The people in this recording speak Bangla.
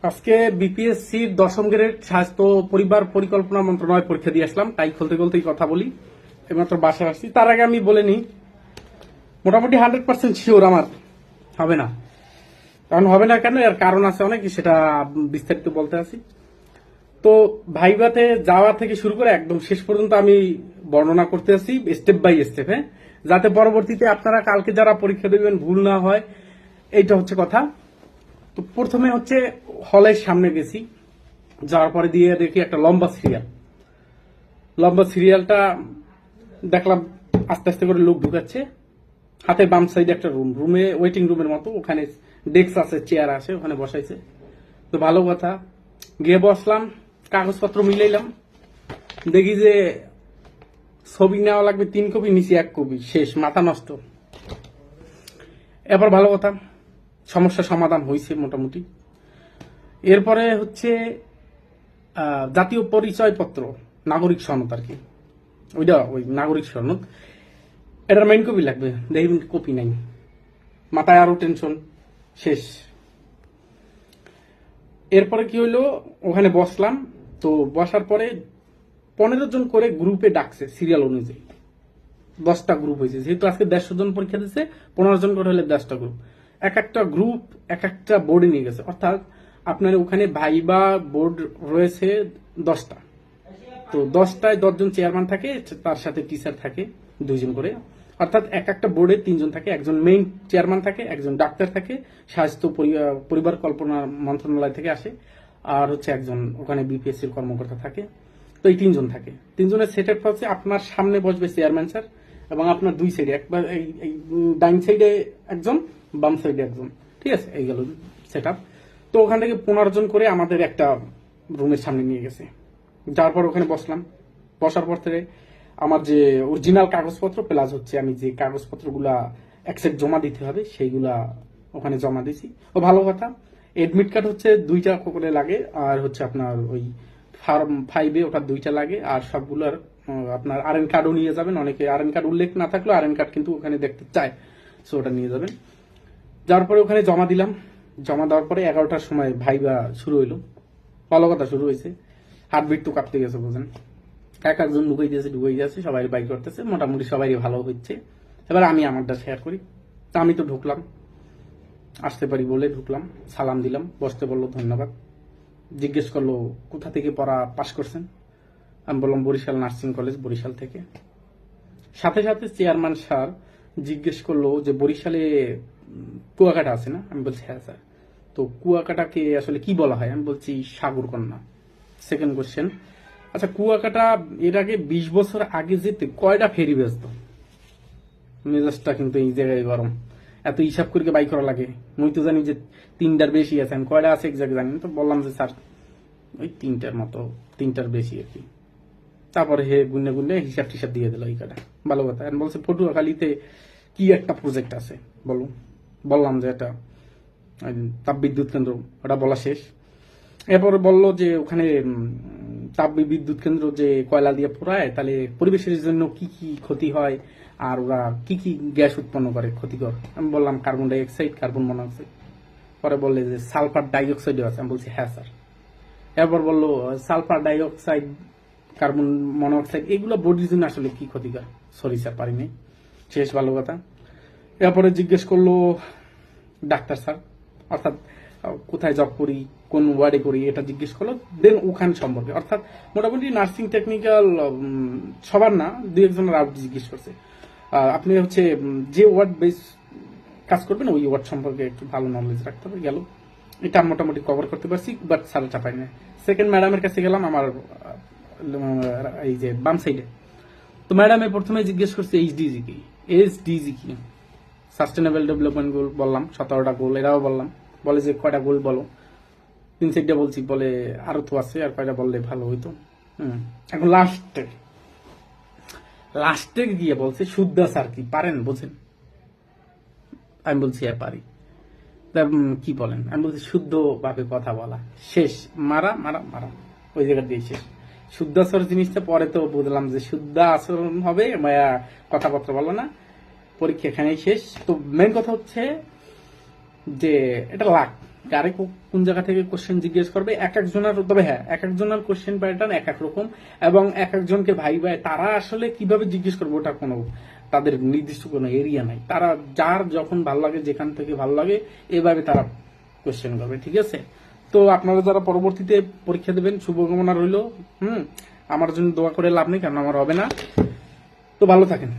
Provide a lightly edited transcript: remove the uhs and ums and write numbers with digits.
আজকে বিপিএসসির 10ম গ্রেড স্বাস্থ্য পরিবার পরিকল্পনা মন্ত্রণালয় পরীক্ষা দিয়ে আসলাম, তাই খুলতে খুলতেই কথা বলি। এইমাত্র বাসায় আসছি। তার আগে আমি বলে নিই, মোটামুটি 100% শিওর আমার হবে না। কারণ হবে না কেন, এর কারণ আছে অনেক, সেটা বিস্তারিত বলতে আসি। তো ভাইভাতে যাওয়া থেকে শুরু করে একদম শেষ পর্যন্ত আমি বর্ণনা করতে আসি স্টেপ বাই স্টেপ, হ্যাঁ, যাতে পরবর্তীতে আপনারা কালকে যারা পরীক্ষা দেবেন ভুল না হয়, এইটা হচ্ছে কথা। তো প্রথমে হচ্ছে হলের সামনে গেছি, যাওয়ার পরে দিয়ে দেখি একটা লম্বা সিরিয়ালটা দেখলাম। আস্তে আস্তে করে লোক ঢুকাচ্ছে। হাতে বাম সাইডে একটা রুমে ওয়েটিং রুমের মতো, ওখানে ডেস্ক আছে, চেয়ার আছে, ওখানে বসাইছে। তো ভালো কথা, গিয়ে বসলাম, কাগজপত্র মিলাইলাম। দেখি যে ছবি নেওয়া লাগবে 3 কপি, নিচে 1 কপি, শেষ, মাথা নষ্ট। এবার ভালো কথা, সমস্যা সমাধান হয়েছে মোটামুটি। এরপরে হচ্ছে জাতীয় পরিচয়পত্র, নাগরিক সনদ আর কি, ওই নাগরিক সনদ, এটার মেইন কপি লাগবে। দেখি কপি নাই, মাথায় আরো টেনশন, শেষ। এরপরে কি হইলো, ওখানে বসলাম। তো বসার পরে 15 জন করে গ্রুপে ডাকছে সিরিয়াল অনুযায়ী। 10টা গ্রুপ হয়েছে, যেহেতু আজকে 150 জন পরীক্ষা দিচ্ছে, 15 জন করে হলে 10টা গ্রুপ। এক একটা গ্রুপ এক একটা বোর্ডে নিয়ে গেছে, অর্থাৎ আপনার ওখানে ভাইবা বোর্ড রয়েছে 10টা। তো 10টায় 10 জন চেয়ারম্যান থাকে, তার সাথে টিচার থাকে 2 জন করে। অর্থাৎ এক একটা বোর্ডে 3 জন থাকে, একজন মেইন চেয়ারম্যান থাকে, একজন ডাক্তার থাকে, স্বাস্থ্য পরিবার কল্পনা মন্ত্রণালয় থেকে আসে, আর হচ্ছে একজন ওখানে বিপিএসসির কর্মকর্তা থাকে। তো এই 3 জন থাকে। 3 জনের সেট আপ হচ্ছে, আপনার সামনে বসবে চেয়ারম্যান স্যার, এবং আপনার 2 সাইডে, একবার এই ডাইন সাইডে একজন, বাম সাইডে একজন, ঠিক আছে, এই গেল সেট আপ। তো ওখান থেকে 15 জন করে আমাদের একটা রুমের সামনে নিয়ে গেছে। যার পর ওখানে বসলাম। বসার পর থেকে আমার যে অরিজিনাল কাগজপত্র প্লাস হচ্ছে আমি যে কাগজপত্রগুলা এক সেট জমা দিতে হবে, সেইগুলা ওখানে জমা দিছি। ও ভালো কথা, এডমিট কার্ড হচ্ছে 2টা করে লাগে, আর হচ্ছে আপনার ওই ফার্ম 5-এ ওটা 2টা লাগে, আর সবগুলোর আপনার আরএন কার্ডও নিয়ে যাবেন। অনেকে আরএন কার্ড উল্লেখ না থাকলেও আরএন কার্ড কিন্তু ওখানে দেখতে চায়, সো ওটা নিয়ে যাবেন। যার পরে ওখানে জমা দিলাম। জমা দেওয়ার পরে 11টার সময় ভাইবা শুরু হইলো। ভালো কথা, শুরু হয়েছে। হার্টবিট তো কাঁপতে গেছে, বুঝেন। একজন ঢুকাই দিয়েছে, সবাই বাইক করতেছে, মোটামুটি সবাই ভালো হচ্ছে। এবার আমি আমারটা শেয়ার করি। তা আমি তো ঢুকলাম, আসতে পারি বলে ঢুকলাম, সালাম দিলাম, বসতে বললো ধন্যবাদ। জিজ্ঞেস করলো কোথা থেকে পড়া পাশ করছেন। আমি বললাম বরিশাল নার্সিং কলেজ, বরিশাল থেকে। সাথে সাথে চেয়ারম্যান স্যার জিজ্ঞেস করলো যে বরিশালে কুয়াকাটা আছে না? আমি বলছি হ্যাঁ স্যার। তো কুয়াকাটাকে আসলে কি বলা হয়? আমি বলছি সাগরকন্যা। সেকেন্ড কোশ্চেন, আচ্ছা কুয়াকাটা এর আগে 20 বছর আগে যেতে কয়টা ফেরি ব্যস্ত? মেজাজটা কিন্তু এই জায়গায় গরম। এত হিসাব করে বাই করা লাগে। মুই তো জানি যে 3টার বেশি আছে, আমি কয়টা আছে এক্সাক্ট জানি। তো বললাম যে স্যার ওই 3টার মতো, 3টার বেশি আর কি। তারপরে হে গুনে গুনে হিসাব টিসাব দিয়ে দিল এই কটা। ভালো কথা। বলছে পটুয়াখালীতে কি একটা প্রজেক্ট আছে বলো। বললাম যে এটা তাপবিদ্যুৎ কেন্দ্র, ওটা বলা শেষ। এরপর বলল যে ওখানে তাপ বিদ্যুৎ কেন্দ্র যে কয়লা দিয়ে পোড়ায়, তাহলে পরিবেশের জন্য কি কি ক্ষতি হয়, আর ওরা কি কি গ্যাস উৎপন্ন করে ক্ষতিকর। আমি বললাম carbon die oxide, carbon monoxide. পরে বললে যে সালফার ডাই অক্সাইডও আছে। আমি বলছি হ্যাঁ স্যার। এরপর বললো sulphur die oxide, carbon monoxide, এগুলো বডির জন্য আসলে কি ক্ষতিকর। সরি স্যার, পারিনি। শেষ, ভালো কথা। এরপরে জিজ্ঞেস করলো ডাক্তার স্যার, অর্থাৎ কোথায় জব করি, কোন ওয়ার্ডে করি, এটা জিজ্ঞেস করলো। দেন ওখান সম্পর্কে, অর্থাৎ মোটামুটি নার্সিং টেকনিক্যাল সবার না, 2-1জনের আউট জিজ্ঞেস করছে। আপনি হচ্ছে যে ওয়ার্ড বেস কাজ করবেন ওই ওয়ার্ড সম্পর্কে একটু ভালো নলেজ রাখতে হবে। গেল, এটা মোটামুটি কভার করতে পারছি, বাট স্যার চাপাই না। সেকেন্ড ম্যাডামের কাছে গেলাম, আমার এই যে বাম সাইডে। তো ম্যাডামে প্রথমে জিজ্ঞেস করছে এইচডিজি কি। এসডিজি কি? সাস্টেনেবল ডেভেলপমেন্ট গোল বললাম, 17টা গোল। এরাও বললাম, বলে যে কয়টা গোল বলো। 3-4টা বলছি, বলে আরো তো আছে, আর কয়টা বললে ভালো হইতো। এখন লাস্টে গিয়ে বলছে শুদ্ধা স্যার কি পারেন বোঝেন? আমি বলছি হ্যাঁ পারি। কি বলেন? আমি বলছি শুদ্ধ ভাবে কথা বলা। শেষ, মারা মারা মারা, ওই জায়গা দিয়ে শেষ। শুদ্ধাচরণ জিনিসটা পরে তো বুঝলাম যে শুদ্ধ আচরণ হবে, কথাবার্তা বলো না। পরীক্ষা এখানেই শেষ। তো মেন কথা হচ্ছে যে এটা লাক, কারে কোন জায়গা থেকে কোশ্চেন জিজ্ঞেস করবে এক একজনের, তবে হ্যাঁ এক একজনের কোশ্চেন প্যাটার্ন এক এক রকম, এবং এক একজনকে ভাই ভাই তারা আসলে কিভাবে জিজ্ঞেস করবে ওটা কোনো তাদের নির্দিষ্ট কোনো এরিয়া নাই, তারা যার যখন ভালো লাগে যেখান থেকে ভালো লাগে এভাবে তারা কোশ্চেন করবে। ঠিক আছে, তো আপনারা যারা পরবর্তীতে পরীক্ষা দেবেন শুভকামনা রইল। আমার জন্য দোয়া করে লাভ নেই, কারণ আমার হবে না। তো ভালো থাকেন।